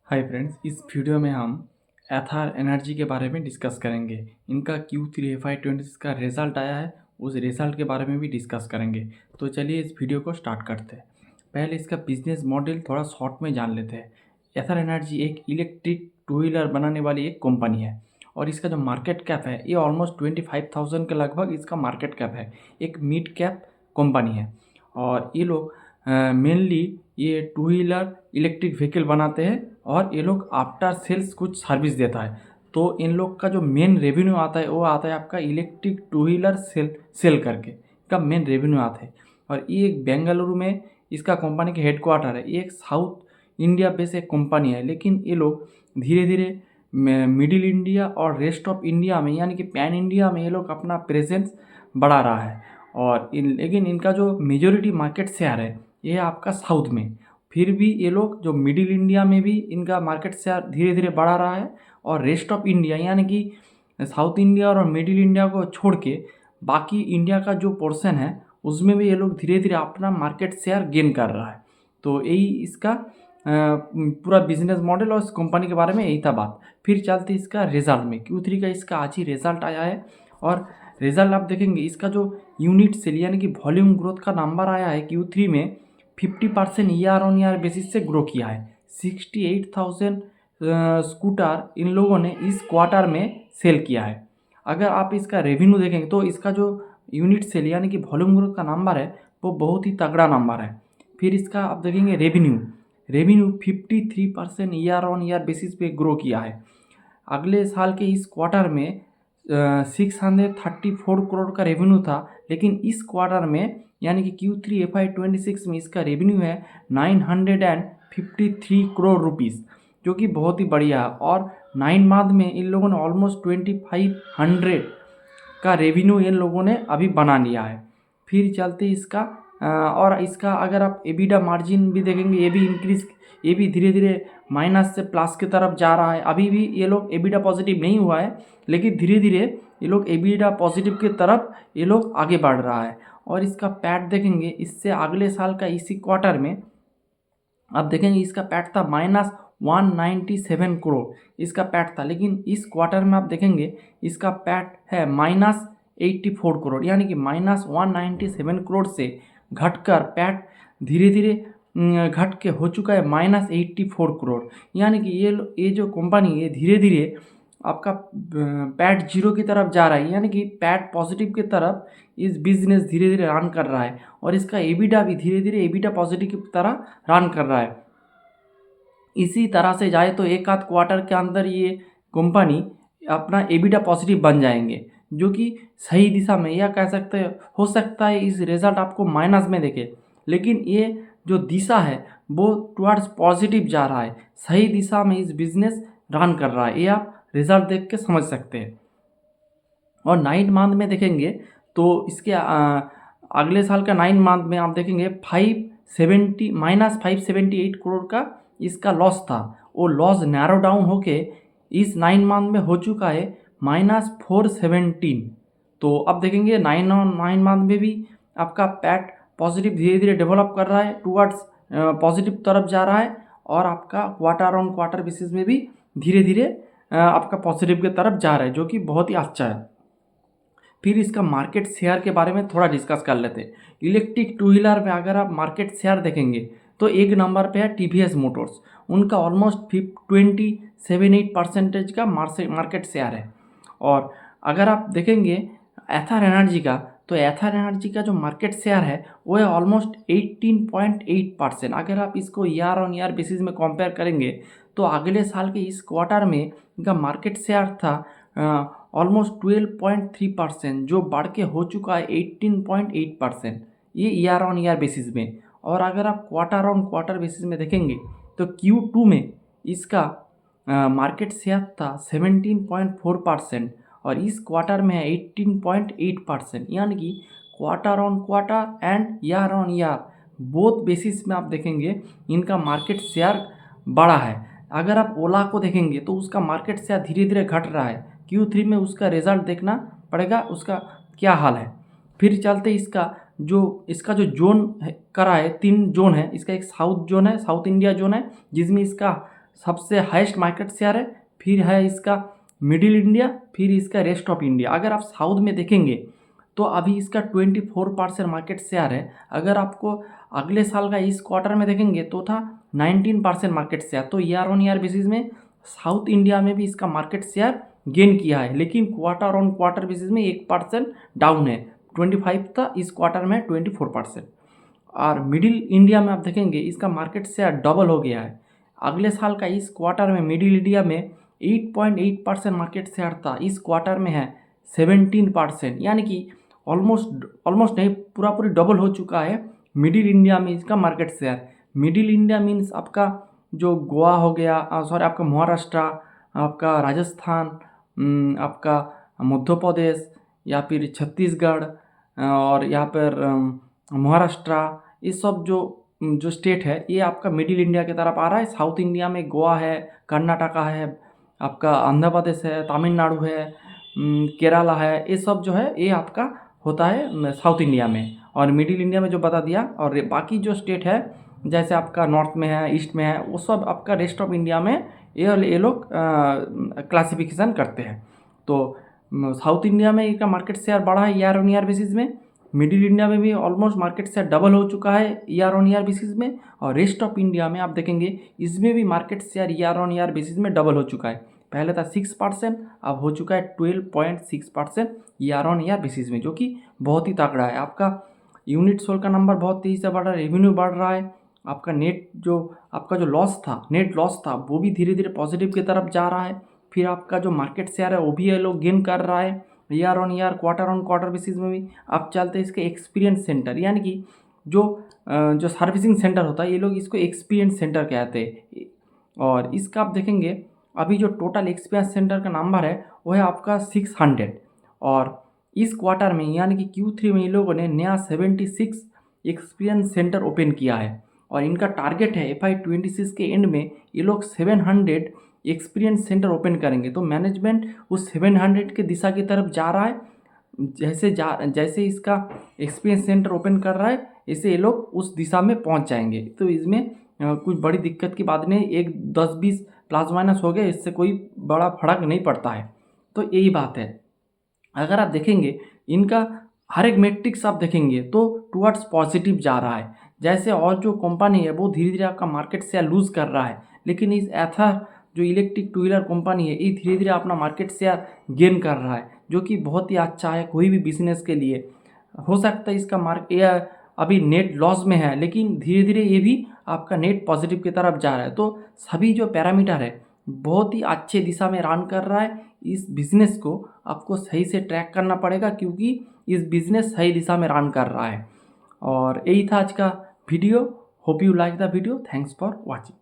Hi friends, इस video में हम एथर एनर्जी के बारे में डिस्कस करेंगे। इनका Q3 FY26 का रिज़ल्ट आया है, उस रिज़ल्ट के बारे में भी डिस्कस करेंगे। तो चलिए इस वीडियो को स्टार्ट करते हैं। पहले इसका बिजनेस मॉडल थोड़ा शॉर्ट में जान लेते हैं। एथर एनर्जी एक इलेक्ट्रिक टू व्हीलर बनाने वाली एक कंपनी है और इसका जो मार्केट कैप है ये ऑलमोस्ट 25,000 के लगभग इसका मार्केट कैप है। एक मिड कैप कंपनी है और ये लोग मेनली ये टू व्हीलर इलेक्ट्रिक व्हीकल बनाते हैं और ये लोग आफ्टर सेल्स कुछ सर्विस देता है। तो इन लोग का जो मेन रेवेन्यू आता है वो आता है आपका इलेक्ट्रिक टू व्हीलर सेल करके का मेन रेवेन्यू आता है। और ये एक बेंगलुरु में इसका कंपनी के हेडक्वार्टर है। ये एक साउथ इंडिया बेस्ड एक कंपनी है, लेकिन ये लोग धीरे धीरे मिडिल इंडिया और रेस्ट ऑफ इंडिया में यानी कि पैन इंडिया में ये लोग अपना प्रेजेंस बढ़ा रहा है। और लेकिन इनका जो मेजोरिटी मार्केट शेयर है ये आपका साउथ में। फिर भी ये लोग जो मिडिल इंडिया में भी इनका मार्केट शेयर धीरे धीरे बढ़ा रहा है और रेस्ट ऑफ इंडिया यानी कि साउथ इंडिया और मिडिल इंडिया को छोड़ के बाकी इंडिया का जो पोर्शन है उसमें भी ये लोग धीरे धीरे अपना मार्केट शेयर गेन कर रहा है। तो यही इसका पूरा बिजनेस मॉडल और इस कंपनी के बारे में यही था बात। फिर चलते इसका रिजल्ट में। Q3 का इसका आज ही रिजल्ट आया है और रिजल्ट आप देखेंगे इसका जो यूनिट सेल यानी कि वॉल्यूम ग्रोथ का नंबर आया है Q3 में 50% ईयर ऑन ईयर बेसिस से ग्रो किया है। 68,000 स्कूटर इन लोगों ने इस क्वार्टर में सेल किया है। अगर आप इसका रेवेन्यू देखेंगे तो इसका जो यूनिट सेल यानी कि वॉल्यूम ग्रोथ का नंबर है वो बहुत ही तगड़ा नंबर है। फिर इसका आप देखेंगे revenue 53% year on year basis पे ग्रो किया है। अगले साल के इस क्वार्टर में 634 करोड़ का रेवेन्यू था, लेकिन इस क्वार्टर में यानी कि Q3 FY26 में इसका रेवेन्यू है 953 करोड़ रुपीज़, जो कि बहुत ही बढ़िया है। और 9 मंथ में इन लोगों ने ऑलमोस्ट 2500 का रेवेन्यू इन लोगों ने अभी बना लिया है। फिर चलते इसका और इसका अगर आप एबिडा मार्जिन भी देखेंगे ये भी धीरे धीरे माइनस से प्लस की तरफ जा रहा है। अभी भी ये लोग एबिडा पॉजिटिव नहीं हुआ है, लेकिन धीरे धीरे ये लोग एबिडा पॉजिटिव की तरफ ये लोग आगे बढ़ रहा है। और इसका पैट देखेंगे इससे अगले साल का इसी क्वार्टर में आप देखेंगे इसका पैट था -197 करोड़ इसका पैट था, लेकिन इस क्वार्टर में आप देखेंगे इसका पैट है -84 करोड़ यानी कि -197 करोड़ से घटकर पैट धीरे धीरे घट के हो चुका है -84 करोड़। यानी कि ये जो कंपनी ये धीरे धीरे आपका पैट जीरो की तरफ जा रहा है, यानी कि पैट पॉजिटिव की तरफ इस बिजनेस धीरे धीरे रन कर रहा है। और इसका एबिडा भी धीरे धीरे एबिडा पॉजिटिव की तरह रन कर रहा है। इसी तरह से जाए तो एक आध क्वार्टर के अंदर ये कंपनी अपना एबिडा पॉजिटिव बन जाएंगे, जो कि सही दिशा में या कह सकते हैं हो सकता है इस रिज़ल्ट आपको माइनस में देखे, लेकिन ये जो दिशा है वो टुवर्ड्स पॉजिटिव जा रहा है। सही दिशा में इस बिजनेस रन कर रहा है, ये आप रिज़ल्ट देख के समझ सकते हैं। और 9 मंथ में देखेंगे तो इसके अगले साल का 9 मंथ में आप देखेंगे 578 करोड़ का इसका लॉस था। वो लॉस नैरो डाउन होके इस 9 मंथ में हो चुका है -417। तो अब देखेंगे 9 मंथ में भी आपका पैट पॉजिटिव धीरे धीरे डेवलप कर रहा है, टुवर्ड्स पॉजिटिव तरफ जा रहा है। और आपका क्वार्टर ऑन क्वार्टर बेसिस में भी धीरे धीरे आपका पॉजिटिव की तरफ जा रहा है, जो कि बहुत ही अच्छा है। फिर इसका मार्केट शेयर के बारे में थोड़ा डिस्कस कर लेते हैं। इलेक्ट्रिक टू व्हीलर में अगर आप मार्केट शेयर देखेंगे तो एक नंबर पे है TVS मोटर्स। उनका ऑलमोस्ट 27-8% का मार्केट शेयर है। और अगर आप देखेंगे एथर एनर्जी का, तो एथर एनर्जी का जो मार्केट शेयर है वो है ऑलमोस्ट 18.8%। अगर आप इसको ईयर ऑन ईयर बेसिस में कंपेयर करेंगे तो अगले साल के इस क्वार्टर में इनका मार्केट शेयर था ऑलमोस्ट 12.3%, जो बढ़ के हो चुका है 18.8%, ये ईयर ऑन ईयर बेसिस में। और अगर आप क्वार्टर ऑन क्वार्टर बेसिस में देखेंगे तो Q2 में इसका मार्केट शेयर था 17.4% और इस क्वार्टर में है 18.8%। यानी कि quarter on quarter and year on year both basis में आप देखेंगे इनका मार्केट शेयर बढ़ा है। अगर आप ओला को देखेंगे तो उसका मार्केट शेयर धीरे धीरे घट रहा है। Q3 में उसका रिजल्ट देखना पड़ेगा उसका क्या हाल है। फिर चलते इसका जो जोन करा है, 3 जोन है। इसका एक साउथ जोन है, साउथ इंडिया जोन है, जिसमें इसका सबसे हाईएस्ट मार्केट शेयर है, फिर है इसका मिडिल इंडिया, फिर इसका रेस्ट ऑफ इंडिया। अगर आप साउथ में देखेंगे तो अभी इसका 24% मार्केट शेयर है। अगर आपको अगले साल का इस क्वार्टर में देखेंगे तो था 19% मार्केट शेयर। तो ईयर ऑन ईयर बेसिस में साउथ इंडिया में भी इसका मार्केट शेयर गेन किया है, लेकिन क्वार्टर ऑन क्वार्टर बेसिस में 1% डाउन है। 25 था, इस क्वार्टर में 24%। और मिडिल इंडिया में आप देखेंगे इसका मार्केट शेयर डबल हो गया है। अगले साल का इस क्वार्टर में मिडिल इंडिया में 8.8% मार्केट शेयर था, इस क्वार्टर में है 17%, यानी कि ऑलमोस्ट नहीं, पूरा पूरी डबल हो चुका है मिडिल इंडिया में इसका market share. Middle India means आपका जो गोवा हो गया, सॉरी आपका महाराष्ट्र, आपका राजस्थान, आपका मध्य प्रदेश या फिर छत्तीसगढ़ और यहाँ पर महाराष्ट्र, ये सब जो स्टेट है ये आपका मिडिल इंडिया की तरफ आ रहा है। साउथ इंडिया में गोवा है, कर्नाटका है, आपका आंध्र प्रदेश है, तमिलनाडु है, केरला है, ये सब जो है ये आपका होता है साउथ इंडिया में। और मिडिल इंडिया में जो बता दिया, और बाकी जो स्टेट है जैसे आपका नॉर्थ में है, ईस्ट में है, वो सब आपका रेस्ट ऑफ इंडिया में ये लोग क्लासिफिकेशन करते हैं। तो साउथ इंडिया में इसका मार्केट शेयर बढ़ा है ईयर ऑन ईयर बेसिस में। मिडिल इंडिया में भी ऑलमोस्ट मार्केट शेयर डबल हो चुका है ईयर ऑन ईयर बेसिस में। और रेस्ट ऑफ इंडिया में आप देखेंगे इसमें भी market share year on year basis में डबल हो चुका है। पहले था 6%, अब हो चुका है 12.6% ईयर ऑन ईयर बेसिस में, जो कि बहुत ही तगड़ा है। आपका यूनिट सोल का नंबर बहुत तेज़ी से बढ़ रहा है, रेवेन्यू बढ़ रहा है, आपका आपका जो लॉस था, नेट लॉस था, वो भी धीरे धीरे पॉजिटिव की तरफ जा रहा है। फिर आपका जो मार्केट शेयर है वो भी ये लोग गेन कर रहा है year on year, quarter on quarter basis में भी। आप चलते हैं इसके एक्सपीरियंस सेंटर, यानी कि जो सर्विसिंग सेंटर होता है, ये लोग इसको एक्सपीरियंस सेंटर कहते हैं। और इसका आप देखेंगे अभी जो टोटल एक्सपीरियंस सेंटर का नंबर है वो है आपका 600। और इस क्वार्टर में यानी कि Q3 में ये लोगों ने नया 76 एक्सपीरियंस सेंटर ओपन किया है। और इनका टारगेट है FY26 के एंड में ये लोग 700 एक्सपीरियंस सेंटर ओपन करेंगे। तो मैनेजमेंट उस 700 के दिशा की तरफ जा रहा है। जैसे इसका एक्सपीरियंस सेंटर ओपन कर रहा है, इससे ये लोग उस दिशा में पहुंच जाएंगे। तो इसमें कुछ बड़ी दिक्कत की बात नहीं, एक 10-20 प्लस माइनस हो गया, इससे कोई बड़ा फर्क नहीं पड़ता है। तो यही बात है। अगर आप देखेंगे इनका हर एक मैट्रिक्स आप देखेंगे तो टुवर्ड्स पॉजिटिव जा रहा है। जैसे और जो कंपनी है वो धीरे धीरे आपका मार्केट शेयर लूज़ कर रहा है, लेकिन इस एथर जो इलेक्ट्रिक टू व्हीलर कंपनी है ये धीरे धीरे अपना मार्केट शेयर गेन कर रहा है, जो कि बहुत ही अच्छा है कोई भी बिजनेस के लिए। हो सकता है इसका अभी नेट लॉस में है, लेकिन धीरे धीरे ये भी आपका नेट पॉजिटिव की तरफ जा रहा है। तो सभी जो पैरामीटर है बहुत ही अच्छे दिशा में रन कर रहा है। इस बिज़नेस को आपको सही से ट्रैक करना पड़ेगा, क्योंकि इस बिज़नेस सही दिशा में रन कर रहा है। और यही था आज का video. Hope you like the video. Thanks for watching.